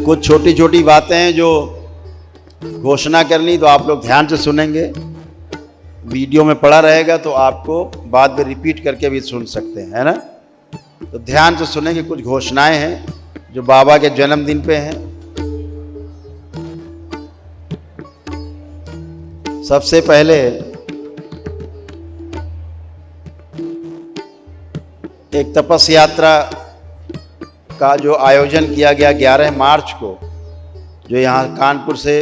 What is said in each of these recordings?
कुछ छोटी छोटी बातें हैं जो घोषणा करनी, तो आप लोग ध्यान से सुनेंगे। वीडियो में पड़ा रहेगा तो आपको बाद में रिपीट करके भी सुन सकते हैं, है ना। तो ध्यान से सुनेंगे। कुछ घोषणाएं हैं जो बाबा के जन्मदिन पे हैं। सबसे पहले एक तपस यात्रा का जो आयोजन किया गया 11 मार्च को, जो यहाँ कानपुर से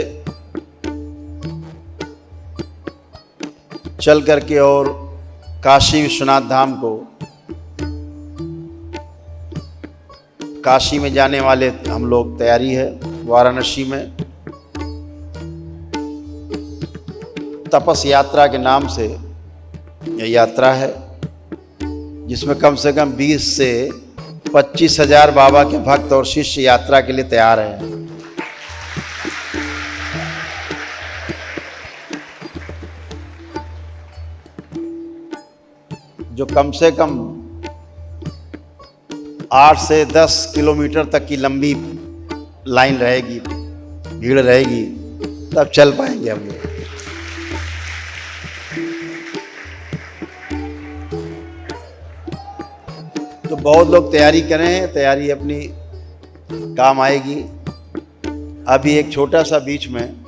चल करके और काशी विश्वनाथ धाम को, काशी में जाने वाले हम लोग तैयारी है। वाराणसी में तपस यात्रा के नाम से यह यात्रा है, जिसमें कम से कम 20 से 25 हजार बाबा के भक्त और शिष्य यात्रा के लिए तैयार हैं। जो कम से कम 8 से 10 किलोमीटर तक की लंबी लाइन रहेगी, भीड़ रहेगी, तब चल पाएंगे हम लोग। तो बहुत लोग तैयारी करें, तैयारी अपनी काम आएगी। अभी एक छोटा सा बीच में,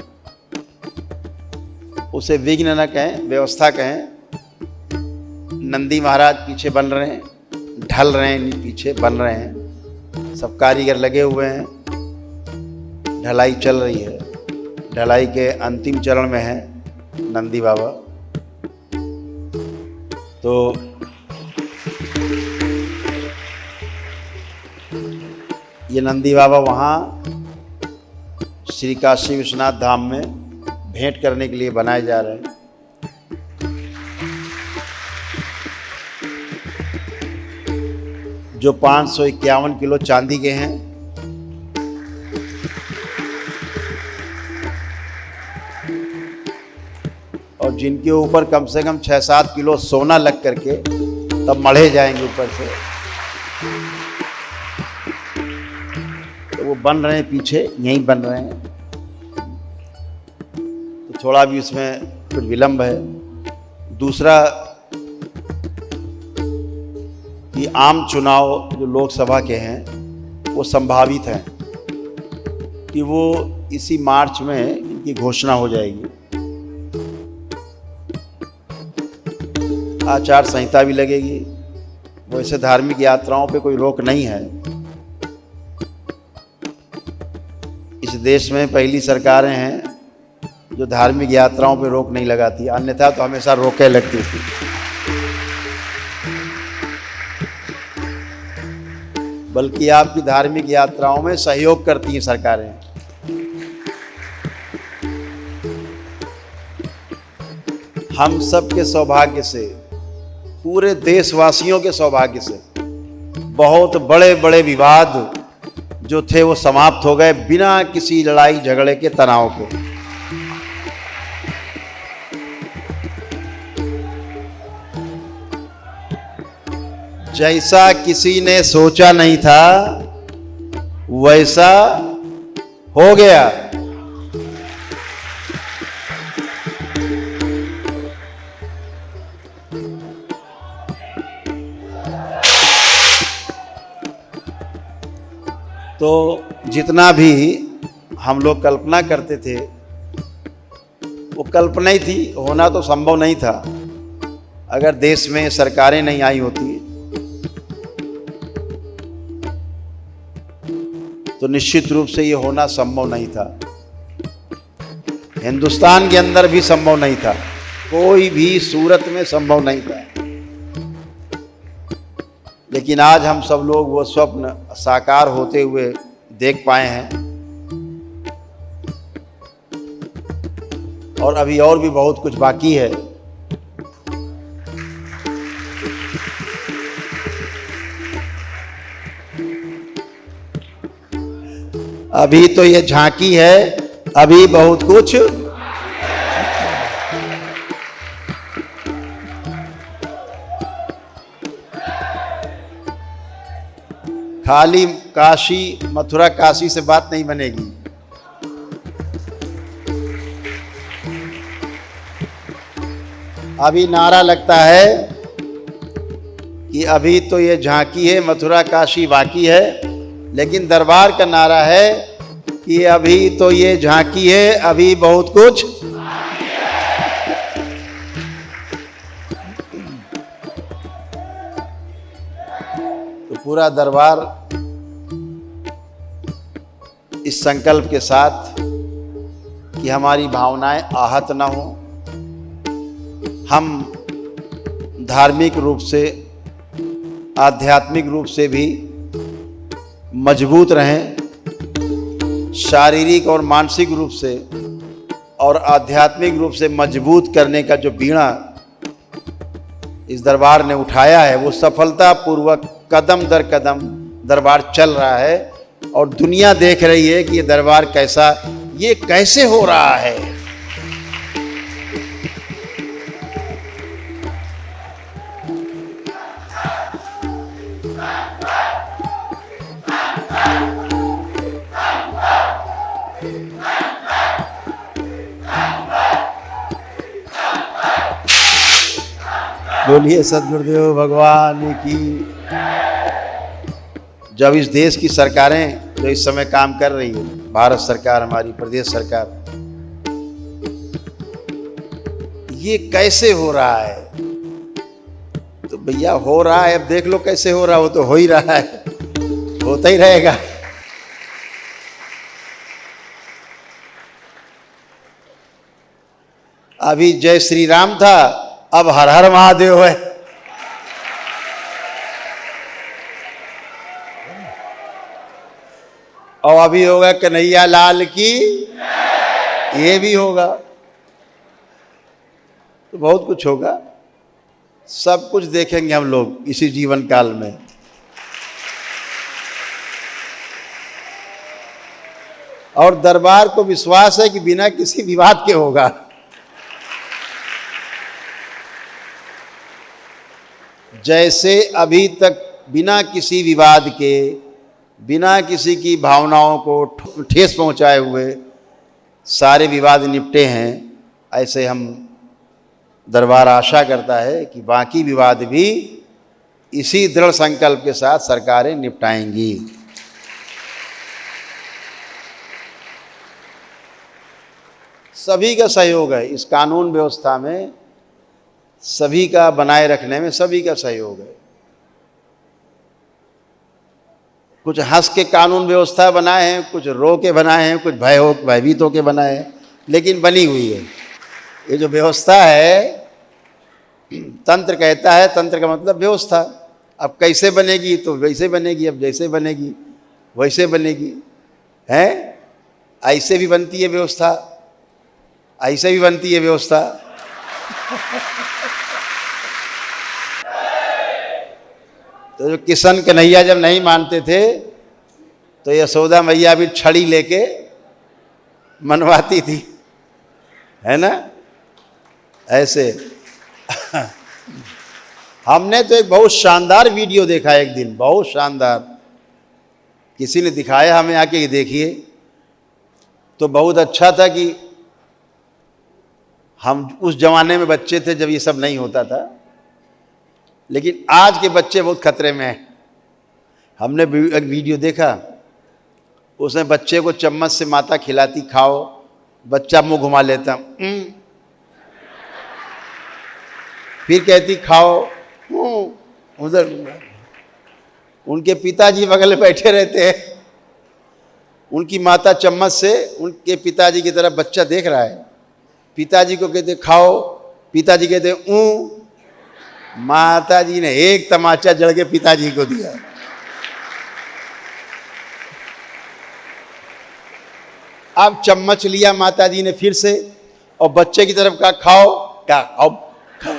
उसे विघ्न न कहें, व्यवस्था कहें, नंदी महाराज पीछे बन रहे हैं, ढल रहे हैं, पीछे बन रहे हैं, सब कारीगर लगे हुए हैं, ढलाई चल रही है। ढलाई के अंतिम चरण में है नंदी बाबा। तो ये नंदी बाबा वहाँ श्री काशी विश्वनाथ धाम में भेंट करने के लिए बनाए जा रहे हैं। जो 551 किलो चांदी के हैं, और जिनके ऊपर कम से कम 6-7 किलो सोना लग करके तब मढ़े जाएंगे ऊपर से। तो वो बन रहे हैं, पीछे यहीं बन रहे हैं। तो थोड़ा भी उसमें कुछ विलंब है। दूसरा कि आम चुनाव जो लोकसभा के हैं वो संभावित हैं कि वो इसी मार्च में इनकी घोषणा हो जाएगी। आचार संहिता भी लगेगी। वैसे धार्मिक यात्राओं पे कोई रोक नहीं है। इस देश में पहली सरकारें हैं जो धार्मिक यात्राओं पे रोक नहीं लगाती, अन्यथा तो हमेशा रोकें लगती थी। बल्कि आपकी धार्मिक यात्राओं में सहयोग करती हैं सरकारें। हम सब के सौभाग्य से, पूरे देशवासियों के सौभाग्य से, बहुत बड़े बड़े विवाद जो थे वो समाप्त हो गए बिना किसी लड़ाई झगड़े के, तनाव के। जैसा किसी ने सोचा नहीं था वैसा हो गया। तो जितना भी हम लोग कल्पना करते थे वो कल्पना ही थी, होना तो संभव नहीं था। अगर देश में सरकारें नहीं आई होती तो निश्चित रूप से ये होना संभव नहीं था। हिंदुस्तान के अंदर भी संभव नहीं था, कोई भी सूरत में संभव नहीं था। लेकिन आज हम सब लोग वो स्वप्न साकार होते हुए देख पाए हैं, और अभी और भी बहुत कुछ बाकी है। अभी तो ये झांकी है, अभी बहुत कुछ खाली काशी मथुरा काशी से बात नहीं बनेगी। अभी नारा लगता है कि अभी तो ये झांकी है, मथुरा काशी बाकी है, लेकिन दरबार का नारा है कि अभी तो ये झांकी है, अभी बहुत कुछ। तो पूरा दरबार इस संकल्प के साथ कि हमारी भावनाएं आहत न हो, हम धार्मिक रूप से, आध्यात्मिक रूप से भी मजबूत रहें, शारीरिक और मानसिक रूप से और आध्यात्मिक रूप से मजबूत करने का जो बीड़ा इस दरबार ने उठाया है, वो सफलतापूर्वक कदम दर कदम दरबार चल रहा है और दुनिया देख रही है कि ये दरबार कैसा, ये कैसे हो रहा है। बोलिए सद्गुरुदेव भगवान की। जब इस देश की सरकारें जो इस समय काम कर रही है, भारत सरकार, हमारी प्रदेश सरकार, ये कैसे हो रहा है, तो भैया हो रहा है, अब देख लो कैसे हो रहा है, वो तो हो ही रहा है, होता ही रहेगा। अभी जय श्री राम था, अब हर हर महादेव है। और अभी होगा कन्हैया लाल की, ये भी होगा, तो बहुत कुछ होगा। सब कुछ देखेंगे हम लोग इसी जीवन काल में। और दरबार को विश्वास है कि बिना किसी विवाद के होगा। जैसे अभी तक बिना किसी विवाद के, बिना किसी की भावनाओं को ठेस पहुंचाए हुए सारे विवाद निपटे हैं, ऐसे हम दरबार आशा करता है कि बाकी विवाद भी इसी दृढ़ संकल्प के साथ सरकारें निपटाएंगी। सभी का सहयोग है इस कानून व्यवस्था में, सभी का बनाए रखने में सभी का सहयोग है। कुछ हंस के कानून व्यवस्था बनाए हैं, कुछ रो के बनाए हैं, कुछ भयभीत होके बनाए हैं, लेकिन बनी हुई है। ये जो व्यवस्था है, तंत्र कहता है, तंत्र का मतलब व्यवस्था। अब कैसे बनेगी, तो वैसे बनेगी, अब जैसे बनेगी वैसे बनेगी, हैं? ऐसे भी बनती है व्यवस्था, ऐसे भी बनती है व्यवस्था। तो जो किशन कन्हैया जब नहीं मानते थे, तो यशोदा मैया भी छड़ी लेके मनवाती थी, है ना? ऐसे हमने तो एक बहुत शानदार वीडियो देखा एक दिन, बहुत शानदार, किसी ने दिखाया हमें आके कि देखिए, तो बहुत अच्छा था कि हम उस जमाने में बच्चे थे जब ये सब नहीं होता था, लेकिन आज के बच्चे बहुत खतरे में हैं। हमने एक वीडियो देखा, उसमें बच्चे को चम्मच से माता खिलाती, खाओ, बच्चा मुंह घुमा लेता, फिर कहती खाओ, उधर। उनके पिताजी बगल में बैठे रहते हैं, उनकी माता चम्मच से उनके पिताजी की तरफ बच्चा देख रहा है, पिताजी को कहते खाओ, पिताजी कहते माता जी ने एक तमाचा जड़ के पिताजी को दिया। अब चम्मच लिया माता जी ने फिर से और बच्चे की तरफ कहा खाओ, क्या खाओ, खाओ।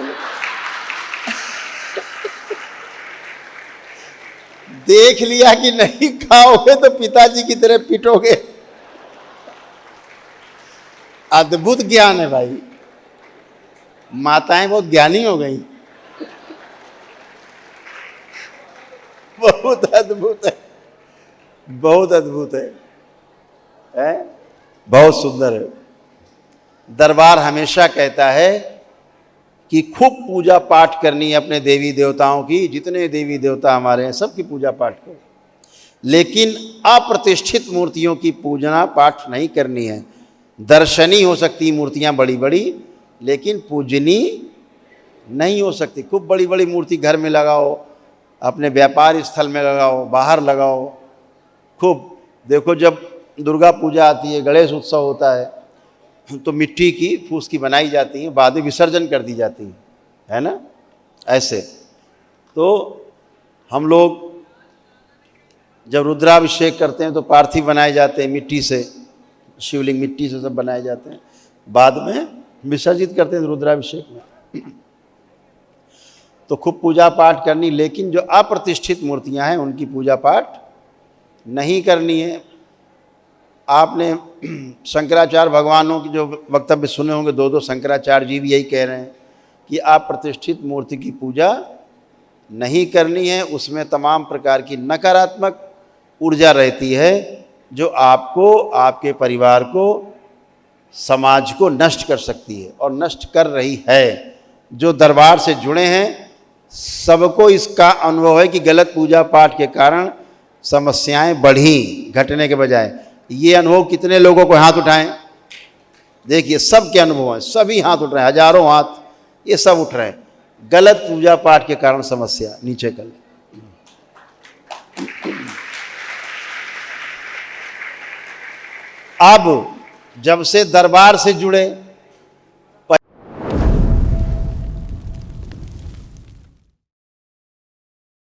देख लिया कि नहीं खाओगे तो पिताजी की तरह पिटोगे। अद्भुत ज्ञान है भाई, माताएं बहुत ज्ञानी हो गई, बहुत अद्भुत है। बहुत अद्भुत है? बहुत सुंदर है। दरबार हमेशा कहता है कि खूब पूजा पाठ करनी है अपने देवी देवताओं की, जितने देवी देवता हमारे हैं सबकी पूजा पाठ करो, लेकिन अप्रतिष्ठित मूर्तियों की पूजना पाठ नहीं करनी है। दर्शनी हो सकती मूर्तियां बड़ी बड़ी, लेकिन पूजनी नहीं हो सकती। खूब बड़ी बड़ी मूर्ति घर में लगाओ, अपने व्यापार स्थल में लगाओ, बाहर लगाओ खूब। देखो जब दुर्गा पूजा आती है, गणेश उत्सव होता है, तो मिट्टी की फूस की बनाई जाती है, बाद में विसर्जन कर दी जाती है ना। ऐसे तो हम लोग जब रुद्राभिषेक करते हैं तो पार्थिव बनाए जाते हैं मिट्टी से, शिवलिंग मिट्टी से सब बनाए जाते हैं, बाद में विसर्जित करते हैं रुद्राभिषेक में। तो खूब पूजा पाठ करनी, लेकिन जो अप्रतिष्ठित मूर्तियां हैं उनकी पूजा पाठ नहीं करनी है। आपने शंकराचार्य भगवानों की जो वक्तव्य सुने होंगे, दो शंकराचार्य जी भी यही कह रहे हैं कि आप प्रतिष्ठित मूर्ति की पूजा नहीं करनी है। उसमें तमाम प्रकार की नकारात्मक ऊर्जा रहती है जो आपको, आपके परिवार को, समाज को नष्ट कर सकती है और नष्ट कर रही है। जो दरबार से जुड़े हैं सबको इसका अनुभव है कि गलत पूजा पाठ के कारण समस्याएं बढ़ी घटने के बजाय। ये अनुभव कितने लोगों को, हाथ उठाएं, देखिए सबके अनुभव हैं, सभी हाथ उठ रहे हैं, हजारों हाथ ये सब उठ रहे हैं। गलत पूजा पाठ के कारण समस्या, नीचे कर ले। अब जब से दरबार से जुड़े